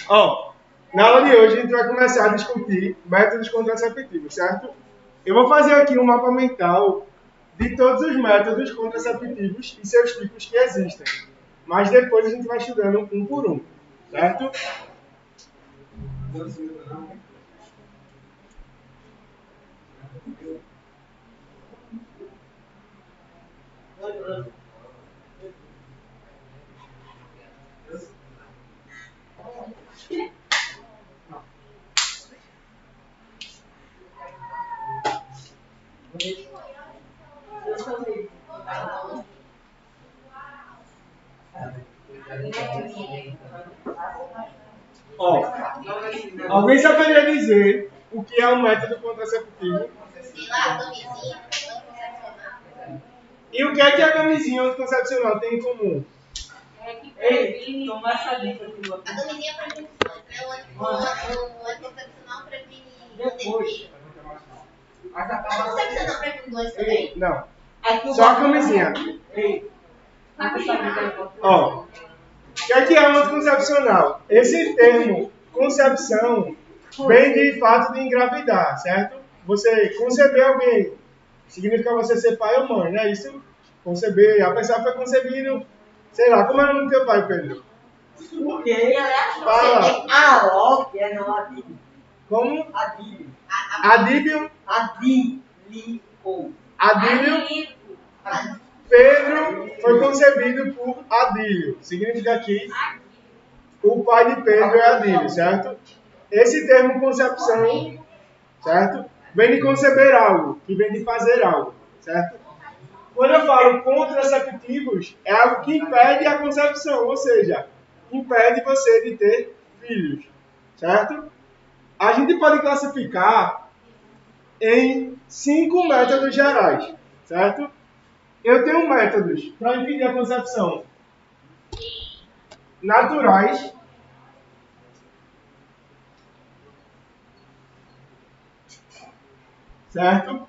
Ó, na aula de hoje a gente vai começar a discutir métodos contraceptivos, certo? Eu vou fazer aqui um mapa mental de todos os métodos contraceptivos e seus tipos que existem. Mas depois a gente vai estudando um por um, certo? Ó, alguém saberia dizer o que é um método contraceptivo? E o que é que a camisinha anticoncepcional tem em comum? Ei, toma essa dica aqui. A camisinha previne o anticoncepcional previne Depois. a anticoncepcional previne doença também? Não, só a camisinha. Ei, Ó, o que é um anticoncepcional? Esse termo, concepção, vem de fato de engravidar, certo? Você conceber alguém, significa você ser pai ou mãe, não é isso? Conceber, a pessoa foi concebido, sei lá, como é o nome do teu pai, Pedro? Porque Fala. a Loki é não Adílio. Como? Adílio. Adíbio, Adílio, Pedro foi concebido por Adílio. Significa que o pai de Pedro é Adílio, certo? Esse termo concepção, certo? Vem de conceber algo, que vem de fazer algo, certo? Quando eu falo contraceptivos, é algo que impede a concepção, ou seja, impede você de ter filhos, certo? A gente pode classificar em 5 métodos gerais, certo? Eu tenho métodos para impedir a concepção naturais, certo?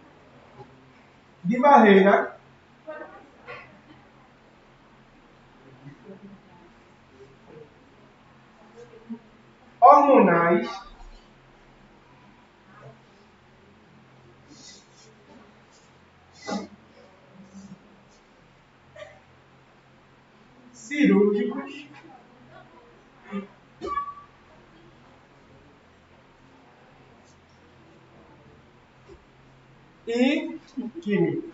De barreira, hormonais, cirúrgicos e químicos.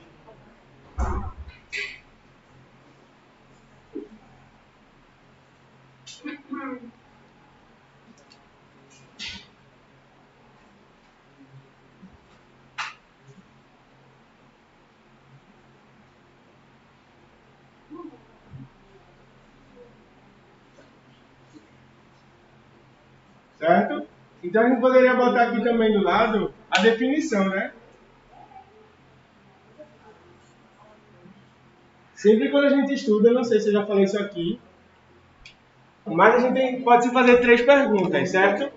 Certo? Então a gente poderia botar aqui também do lado a definição, né? Sempre quando a gente estuda, eu não sei se eu já falei isso aqui, mas a gente pode se fazer 3 perguntas, certo?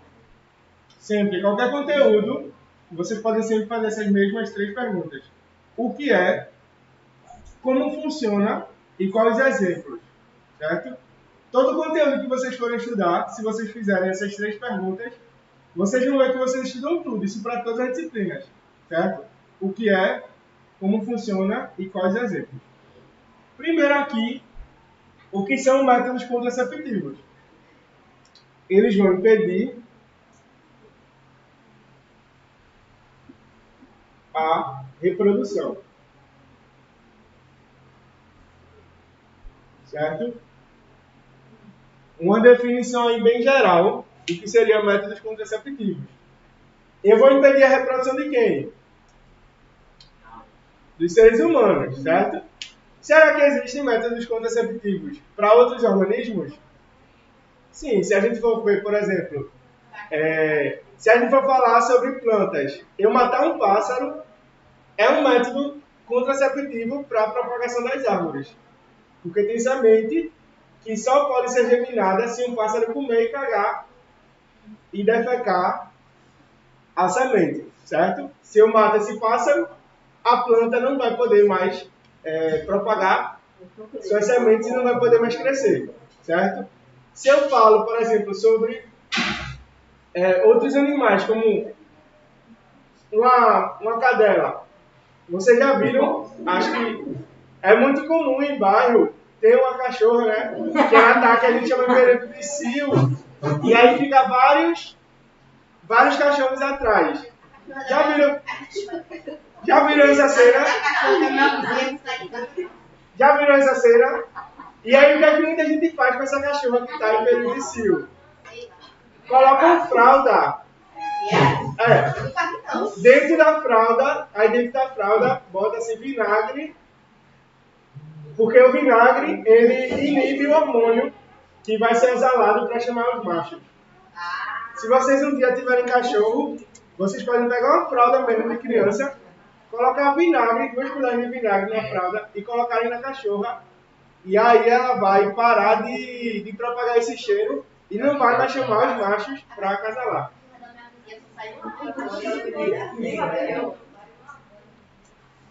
Sempre, qualquer conteúdo, vocês podem sempre fazer essas mesmas 3 perguntas. O que é, como funciona e quais os exemplos, certo? Todo conteúdo que vocês forem estudar, se vocês fizerem essas 3 perguntas, vocês vão ver que vocês estudam tudo, isso para todas as disciplinas, certo? O que é, como funciona e quais os exemplos. Primeiro aqui, o que são métodos contraceptivos? Eles vão impedir a reprodução, certo? Uma definição aí bem geral do que seriam métodos contraceptivos. Eu vou impedir a reprodução de quem? Dos seres humanos, certo? Será que existem métodos contraceptivos para outros organismos? Sim, se a gente for ver, por exemplo, se a gente for falar sobre plantas, eu matar um pássaro é um método contraceptivo para a propagação das árvores. Porque tem semente que só pode ser germinada se um pássaro comer e cagar e defecar a semente, certo? Se eu mato esse pássaro, a planta não vai poder mais propagar suas sementes e não vai poder mais crescer, certo? Se eu falo, por exemplo, sobre outros animais, como uma cadela, vocês já viram? Acho que é muito comum em bairro ter uma cachorra, né? Que ela ataca, a gente chama de cio, e aí fica vários cachorros atrás. Já viram essa cena? Já viram essa cena? E aí o que é que muita gente faz com essa cachorra que está em período de cio? Coloca fralda. Dentro da fralda, bota-se vinagre, porque o vinagre, ele inibe o hormônio que vai ser exalado para chamar os machos. Se vocês um dia tiverem cachorro, vocês podem pegar uma fralda mesmo de criança, colocar vinagre, 2 colheres de vinagre na fralda e colocarem na cachorra. E aí ela vai parar de propagar esse cheiro e não vai mais chamar os machos para acasalar.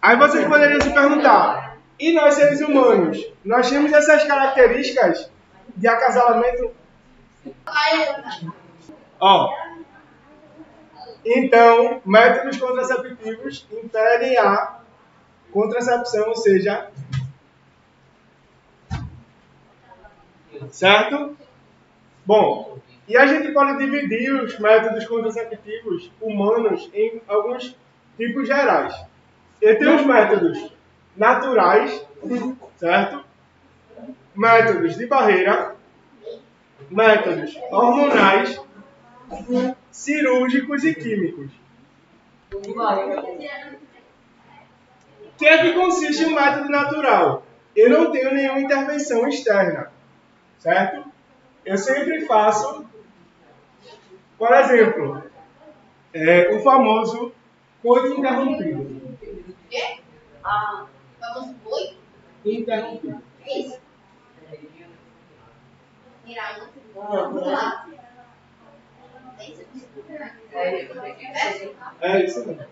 Aí vocês poderiam se perguntar, e nós seres humanos, nós temos essas características de acasalamento? Então, métodos contraceptivos impedem a contracepção, ou seja, certo? Bom, e a gente pode dividir os métodos contraceptivos humanos em alguns tipos gerais. E tem os métodos naturais, certo? Métodos de barreira, métodos hormonais, cirúrgicos e químicos. O que é que consiste um método natural? Eu não tenho nenhuma intervenção externa, certo? Eu sempre faço, por exemplo, o famoso coito interrompido. O quê? Famoso boi? Interrompido. É isso? Tirar um lá. É isso mesmo.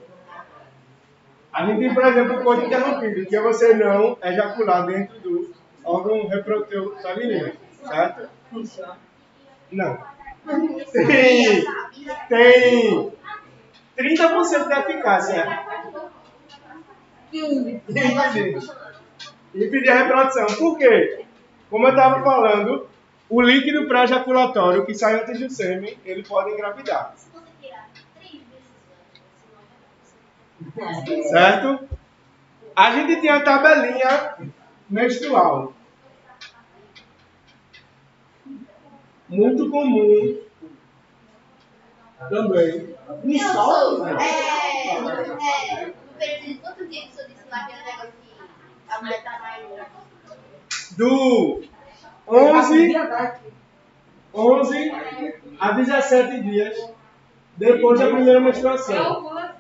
A gente tem, por exemplo, o coito interrompido, que é você não ejacular dentro do órgão reprodutor feminino, certo? Não. Tem 30% de eficácia. Impedir a reprodução. Por quê? Como eu estava falando, o líquido pré-ejaculatório que sai antes do sêmen, ele pode engravidar. Se você tirar 3 vezes, Certo? A gente tem a tabelinha menstrual. Muito comum também. Me solta. no período de quantos dias que o senhor disse lá aquele negócio que a mulher tá mais. Do 11 a 17 dias depois da primeira menstruação.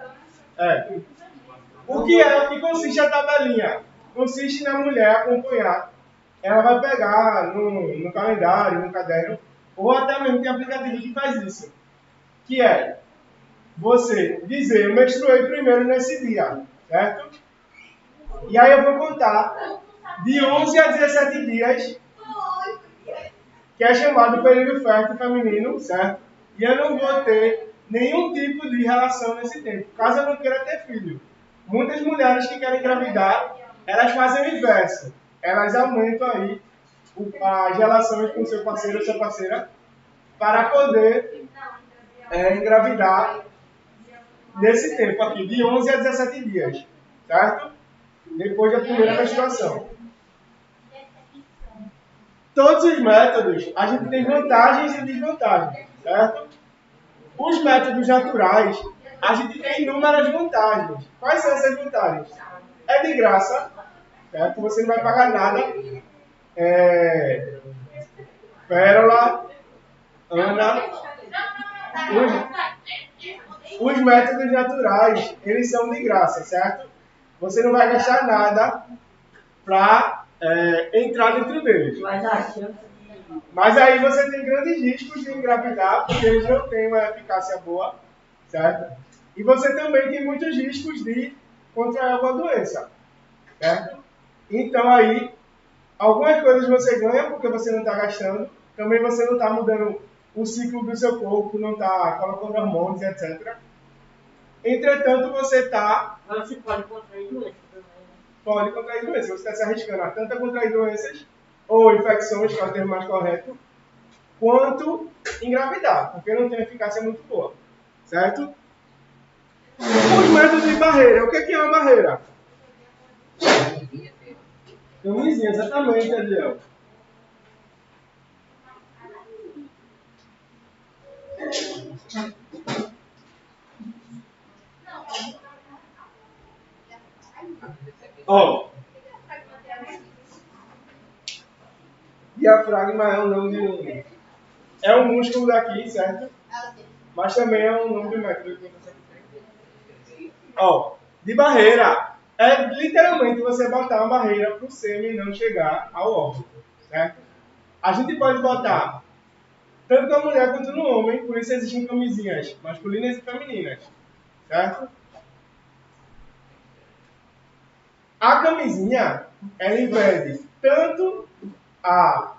O que consiste a tabelinha? Consiste na mulher acompanhar. Ela vai pegar no calendário, no caderno, ou até mesmo tem aplicativo que faz isso. Que é você dizer, eu menstruei primeiro nesse dia, certo? E aí eu vou contar de 11 a 17 dias, que é chamado período fértil feminino, certo? E eu não vou ter nenhum tipo de relação nesse tempo, caso eu não queira ter filho. Muitas mulheres que querem engravidar, elas fazem o inverso. Elas aumentam aí as relações com seu parceiro ou sua parceira para poder engravidar nesse tempo aqui, de 11 a 17 dias, certo? Depois da primeira menstruação. Todos os métodos, a gente tem vantagens e desvantagens, certo? Os métodos naturais, a gente tem inúmeras vantagens. Quais são essas vantagens? É de graça, certo? Você não vai pagar nada. Pérola, Ana, os métodos naturais, eles são de graça, certo? Você não vai gastar nada para entrar dentro deles. Mas aí você tem grandes riscos de engravidar, porque eles não têm uma eficácia boa, certo? E você também tem muitos riscos de contrair alguma doença, certo? Então aí, Algumas coisas você ganha porque você não está gastando. Também você não está mudando o ciclo do seu corpo, não está colocando hormônios, etc. Entretanto, você está... Mas você pode contrair doença também, né? Pode contrair doenças. Você está se arriscando a tanto a contrair doenças ou infecções, que é o termo mais correto, quanto engravidar, porque não tem eficácia muito boa. Certo? Os métodos de barreira. O que é uma barreira? Camisinha, exatamente, Adriel. Ó, diafragma é o nome de um... É um músculo daqui, certo? Mas também é um nome de método. Ó, de barreira. É literalmente você botar uma barreira para o sêmen não chegar ao óvulo, certo? A gente pode botar tanto na mulher quanto no homem, por isso existem camisinhas masculinas e femininas, certo? A camisinha, ela impede tanto a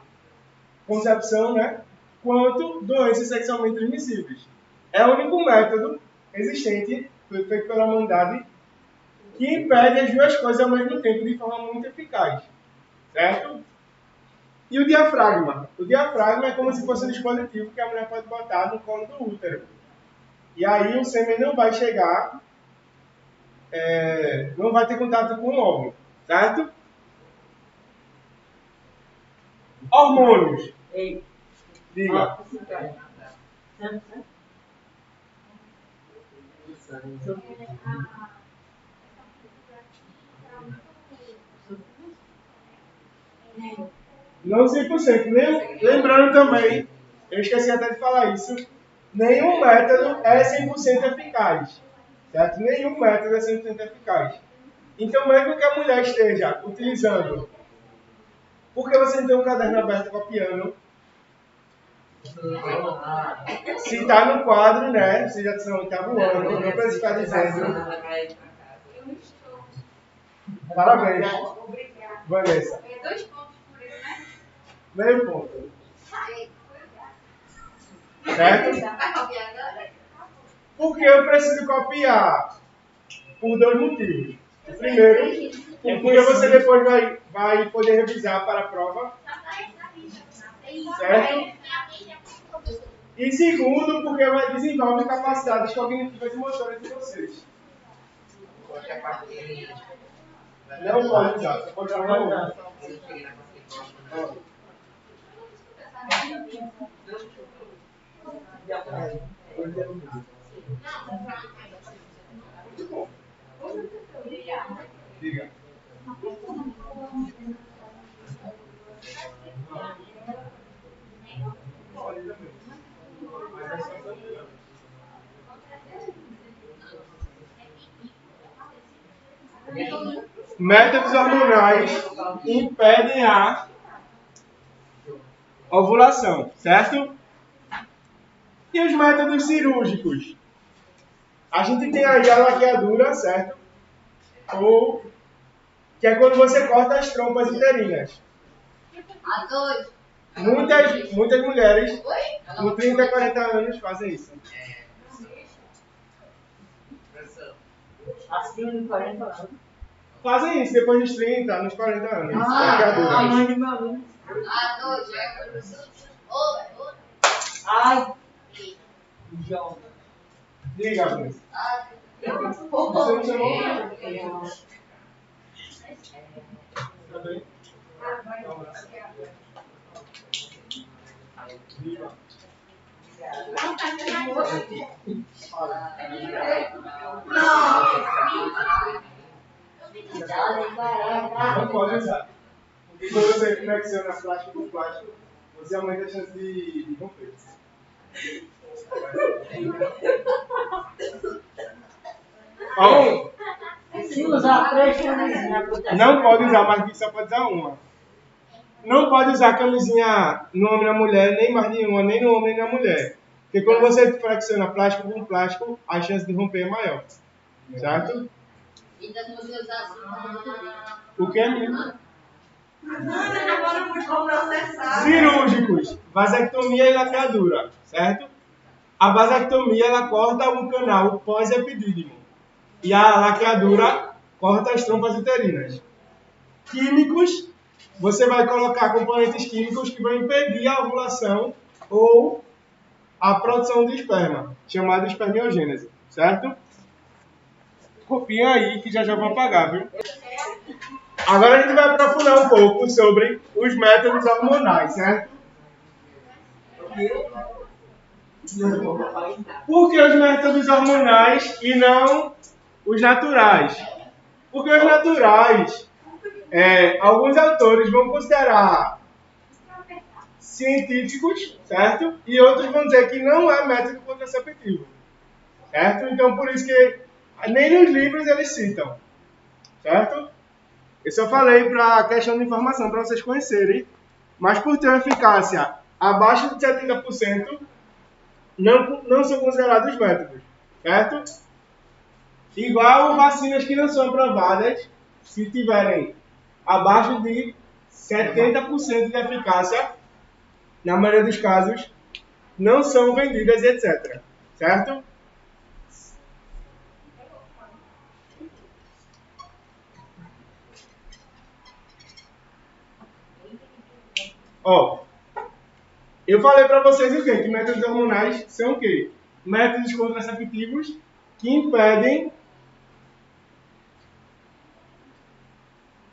concepção, né, quanto doenças sexualmente transmissíveis. É o único método existente, feito pela humanidade, que impede as duas coisas ao mesmo tempo de forma muito eficaz, certo? E o diafragma? O diafragma é como se fosse um dispositivo que a mulher pode botar no colo do útero. E aí o sêmen não vai chegar, não vai ter contato com o óvulo, certo? Hormônios. Ei, Diga. Não 100%. Lembrando também, eu esqueci até de falar isso, nenhum método é 100% eficaz. Certo? Nenhum método é 100% eficaz. Então, mesmo que a mulher esteja utilizando, porque você não tem um caderno aberto copiando, se está no quadro, né? Você já está no oitavo ano, não precisa ficar dizendo. Parabéns. Vanessa. 2 pontos por isso, né? Meio ponto. Certo? Vai copiar agora? Porque eu preciso copiar? Por dois motivos. O primeiro é porque você depois vai poder revisar para a prova. Certo? E segundo, porque vai desenvolver capacidades cognitivas e motoras de vocês. Não pode usar, você pode usar uma outra. Diga. Métodos hormonais impedem a ovulação, certo? E os métodos cirúrgicos? A gente tem aí a laqueadura, certo? Ou que é quando você corta as trompas uterinas. A 2. Muitas mulheres com 30 a 40 anos fazem isso. acima de 40 anos. Fazem isso depois dos 30, nos 40 anos. A mãe de meu aluno. A 2. Ai, João. Diga, Bruno. Você não chamou? Tá bem? Diga. Não pode usar. Porque quando você flexiona plástico com plástico, você aumenta a chance de romper. Ó, Se usar 3 camisinhas, não pode usar mais que só pode usar uma. Não pode usar camisinha no homem e na mulher, nem mais nenhuma, nem no homem nem na mulher. Porque quando você flexiona plástico com plástico, a chance de romper é maior. Certo? Então, se você usar assim, O que é mesmo? Agora eu vou processar. Cirúrgicos, vasectomia e laqueadura, certo? A vasectomia ela corta um canal pós-epidídimo e a laqueadura corta as trompas uterinas. Químicos, você vai colocar componentes químicos que vão impedir a ovulação ou a produção de esperma, chamada espermiogênese, certo? Copia aí que já vou apagar, viu? Agora a gente vai aprofundar um pouco sobre os métodos hormonais, certo? Por que os métodos hormonais e não os naturais? Porque os naturais, alguns autores vão considerar científicos, certo? E outros vão dizer que não é método contraceptivo, certo? Então, por isso que nem nos livros eles citam, certo? Eu só falei para a questão de informação, para vocês conhecerem, mas por ter uma eficácia abaixo de 70%, não são considerados métodos, certo? Igual vacinas que não são aprovadas, se tiverem abaixo de 70% de eficácia, na maioria dos casos, não são vendidas, etc. Certo? Ó, eu falei para vocês o quê? Que métodos hormonais são o quê? Métodos contraceptivos que impedem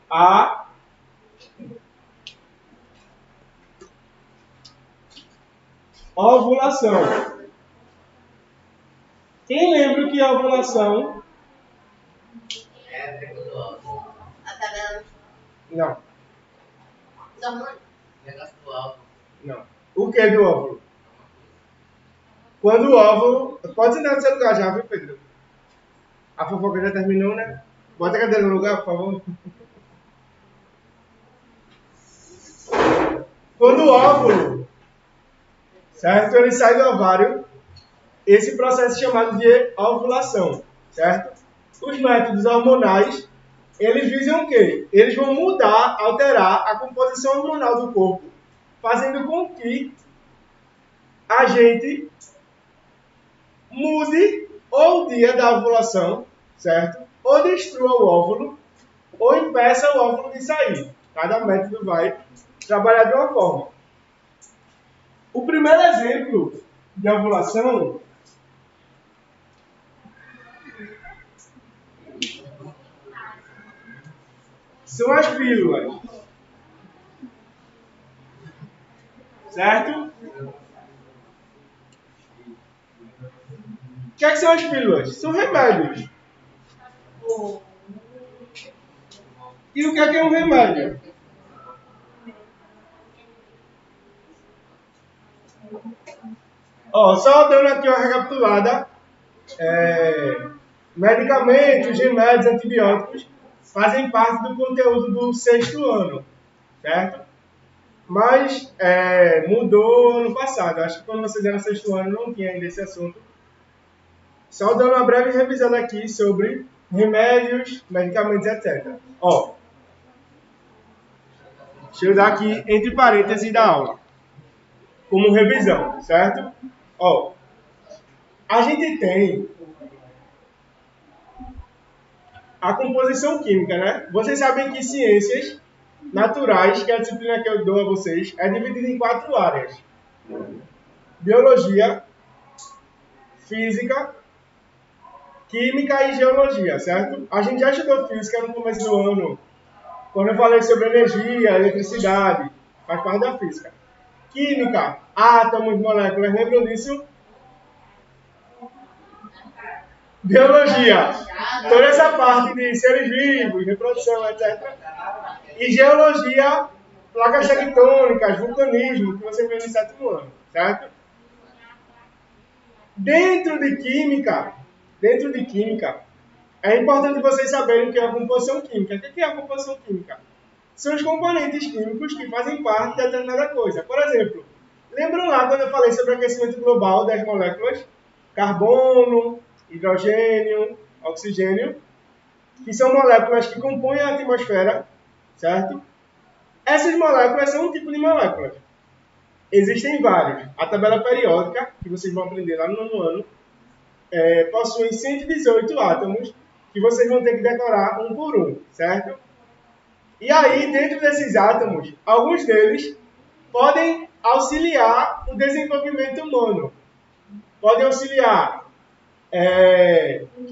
a ovulação. Quem lembra que a ovulação... A tabela Não, dos hormônios. não. O que é do óvulo? Quando o óvulo... Pode sentar no seu lugar já, viu, Pedro? A fofoca já terminou, né? Bota a cadeira no lugar, por favor. Quando o óvulo, certo? Ele sai do ovário, esse processo é chamado de ovulação, certo? Os métodos hormonais, eles visam o quê? Eles vão mudar, alterar a composição hormonal do corpo, fazendo com que a gente mude ou o dia da ovulação, certo? Ou destrua o óvulo, ou impeça o óvulo de sair. Cada método vai trabalhar de uma forma. O primeiro exemplo de ovulação são as pílulas. Certo? O que são as pílulas? São remédios. E o que é um remédio? Ó, só dando aqui uma recapitulada. Medicamentos, remédios, antibióticos fazem parte do conteúdo do 6º ano, certo? Mas mudou ano passado. Acho que quando vocês eram no 6º ano não tinha ainda esse assunto. Só dando uma breve revisão aqui sobre remédios, medicamentos, etc. Ó, deixa eu dar aqui entre parênteses da aula, como revisão, certo? Ó, a gente tem a composição química, né? Vocês sabem que ciências naturais, que é a disciplina que eu dou a vocês, é dividida em 4 áreas. Biologia, física, química e geologia, certo? A gente já estudou física no começo do ano, quando eu falei sobre energia, eletricidade, faz parte da física. Química, átomos, moléculas, lembram disso? Biologia, toda essa parte de seres vivos, reprodução, etc. E geologia, placas tectônicas, vulcanismo, que você vê no 7º ano, certo? Dentro de química, é importante vocês saberem o que é a composição química. O que é a composição química? São os componentes químicos que fazem parte de determinada coisa. Por exemplo, lembram lá quando eu falei sobre o aquecimento global das moléculas? Carbono, hidrogênio, oxigênio, que são moléculas que compõem a atmosfera, certo? Essas moléculas são um tipo de moléculas. Existem vários. A tabela periódica, que vocês vão aprender lá no nono ano, possui 118 átomos, que vocês vão ter que decorar um por um, certo? E aí, dentro desses átomos, alguns deles podem auxiliar o desenvolvimento humano. Podem auxiliar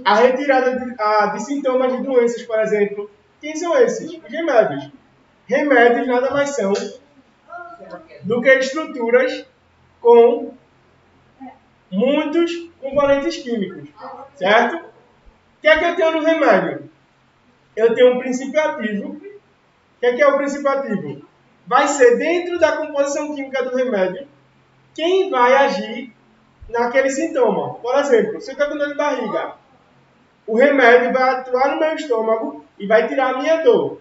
a retirada de sintomas de doenças, por exemplo. Quem são esses? Os remédios. Remédios nada mais são do que estruturas com muitos componentes químicos, certo? O que é que eu tenho no remédio? Eu tenho um princípio ativo. O que é o princípio ativo? Vai ser dentro da composição química do remédio quem vai agir naquele sintoma. Por exemplo, se eu estou com dor de barriga, o remédio vai atuar no meu estômago e vai tirar a minha dor.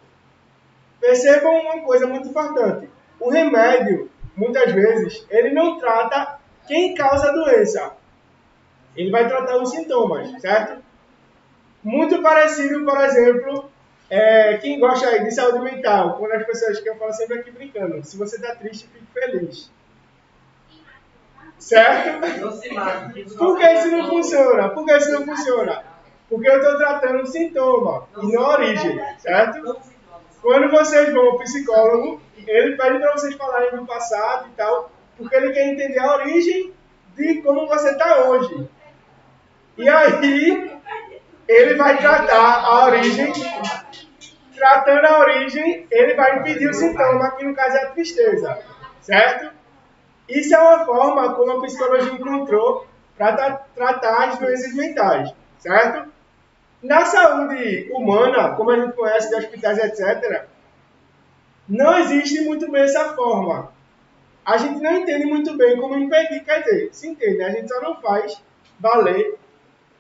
Percebam uma coisa muito importante. O remédio, muitas vezes, ele não trata quem causa a doença. Ele vai tratar os sintomas, certo? Muito parecido, por exemplo, quem gosta aí de saúde mental, quando as pessoas que eu falo sempre aqui brincando, se você está triste, fique feliz. Certo? Por que isso não funciona? Por que isso não funciona? Porque eu estou tratando o sintoma e não a origem, certo? Quando vocês vão ao psicólogo, ele pede para vocês falarem do passado e tal, porque ele quer entender a origem de como você está hoje. E aí, ele vai tratar a origem. Tratando a origem, ele vai impedir o sintoma, que no caso é a tristeza, certo? Isso é uma forma como a psicologia encontrou para tratar as doenças mentais, certo? Na saúde humana, como a gente conhece de hospitais, etc., não existe muito bem essa forma. A gente não entende muito bem como impedir, quer dizer, se entende, a gente só não faz valer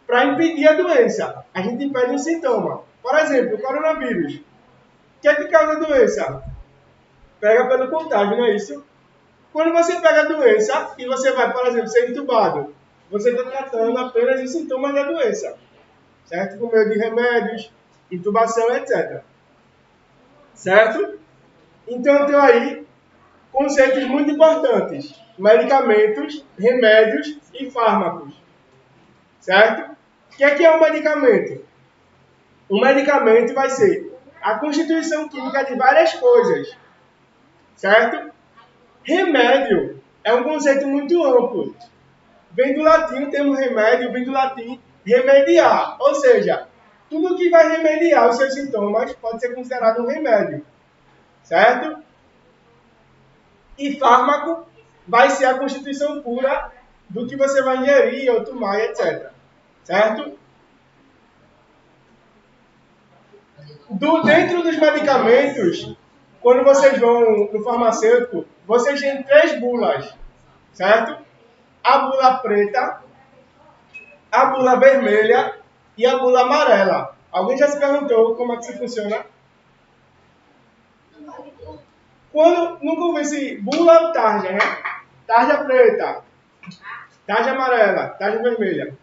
para impedir a doença. A gente impede um sintoma. Por exemplo, o coronavírus. O que é que causa a doença? Pega pelo contágio, não é isso? Quando você pega a doença e você vai, por exemplo, ser entubado, você está tratando apenas os sintomas da doença, certo? Por meio de remédios, intubação, etc. Certo? Então, eu tenho aí conceitos muito importantes. Medicamentos, remédios e fármacos. Certo? O que é um medicamento? Um medicamento vai ser a constituição química de várias coisas. Certo? Remédio é um conceito muito amplo. Vem do latim, o termo remédio, vem do latim remediar. Ou seja, tudo que vai remediar os seus sintomas pode ser considerado um remédio. Certo? E fármaco vai ser a constituição pura do que você vai ingerir ou tomar, etc. Certo? Dentro dos medicamentos, quando vocês vão no farmacêutico, vocês têm 3 bulas, certo? A bula preta, a bula vermelha e a bula amarela. Alguém já se perguntou como é que isso funciona? Nunca ouvi esse bula ou tarja, né? Tarja preta, tarja amarela, tarja vermelha.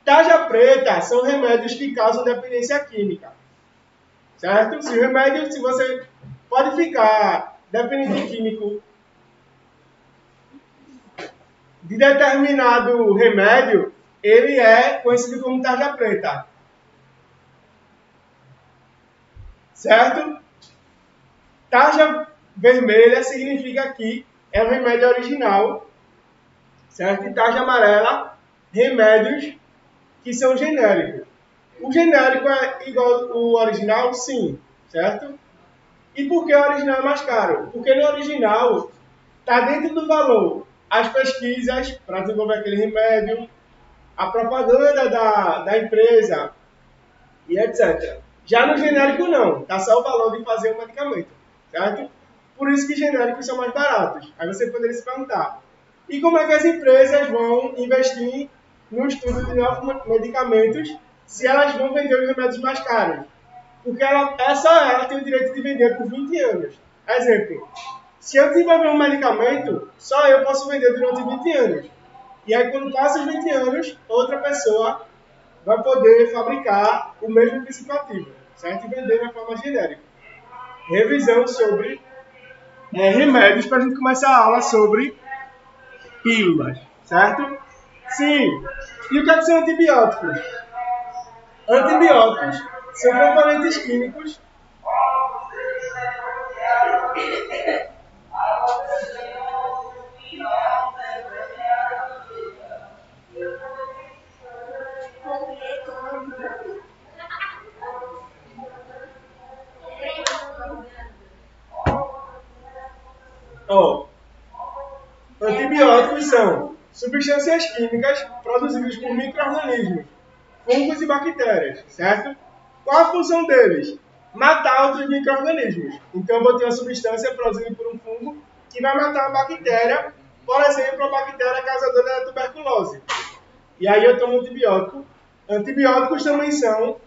Tarja preta são remédios que causam dependência química. Certo? Se você pode ficar dependente químico de determinado remédio, ele é conhecido como tarja preta. Certo? Tarja vermelha significa que é um remédio original. Certo? E tarja amarela, remédios que são genéricos. O genérico é igual ao original? Sim. Certo? E por que o original é mais caro? Porque no original está dentro do valor as pesquisas para desenvolver aquele remédio, a propaganda da empresa e etc. Já no genérico não, está só o valor de fazer o medicamento, certo? Por isso que genéricos são mais baratos. Aí você poderia se perguntar, e como é que as empresas vão investir no estudo de novos medicamentos se elas vão vender os remédios mais caros? Porque ela tem o direito de vender por 20 anos. Exemplo, se eu desenvolver um medicamento, só eu posso vender durante 20 anos. E aí, quando passa os 20 anos, outra pessoa vai poder fabricar o mesmo princípio ativo, certo? E vender de forma genérica. revisão sobre remédios para a gente começar a aula sobre pílulas, certo? Sim. E o que são antibióticos? Antibióticos são componentes químicos antibióticos são substâncias químicas produzidas por micro-organismos, fungos e bactérias, certo? Qual a função deles? Matar outros micro-organismos. Então, eu vou ter uma substância produzida por um fungo que vai matar uma bactéria, por exemplo, a bactéria causadora da tuberculose. E aí eu tomo antibiótico. Antibióticos também são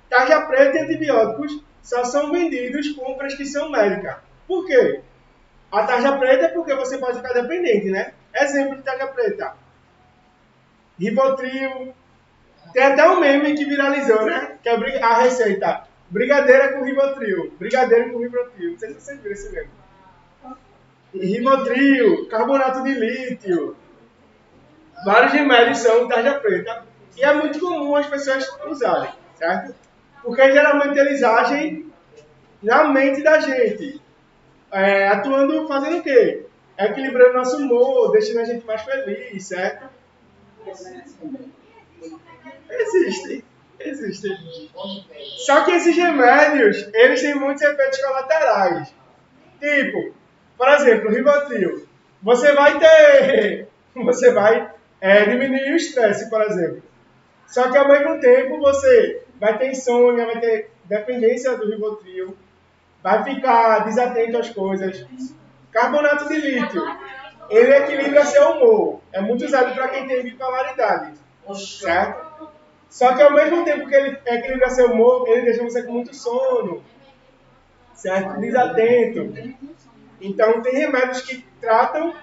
tarja preta e antibióticos só são vendidos com prescrição médica. Por quê? A tarja preta é porque você pode ficar dependente, né? Exemplo de tarja preta. Rivotril. Tem até um meme que viralizou, né? Que é a receita. Brigadeira com Rivotril. Brigadeiro com Rivotril. Não sei se vocês viram esse meme. Rivotril, carbonato de lítio. Vários remédios são tarja preta. E é muito comum as pessoas usarem, certo? Porque geralmente eles agem na mente da gente. Atuando, fazendo o quê? Equilibrando nosso humor, deixando a gente mais feliz, certo? Existem. Só que esses remédios, eles têm muitos efeitos colaterais. Tipo, por exemplo, o Rivotril. Você vai diminuir o estresse, por exemplo. Só que ao mesmo tempo você vai ter insônia, vai ter dependência do Rivotril, vai ficar desatento às coisas. Carbonato de lítio, ele equilibra seu humor. É muito usado para quem tem bipolaridade, certo? Só que ao mesmo tempo que ele equilibra seu humor, ele deixa você com muito sono, certo? Desatento. Então tem remédios que tratam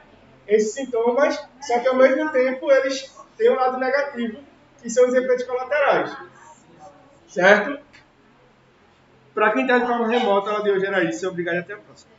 esses sintomas, só que ao mesmo tempo eles têm um lado negativo, que são os efeitos colaterais, certo? Para quem está de forma remota, ela de hoje era isso. Obrigado e até a próxima.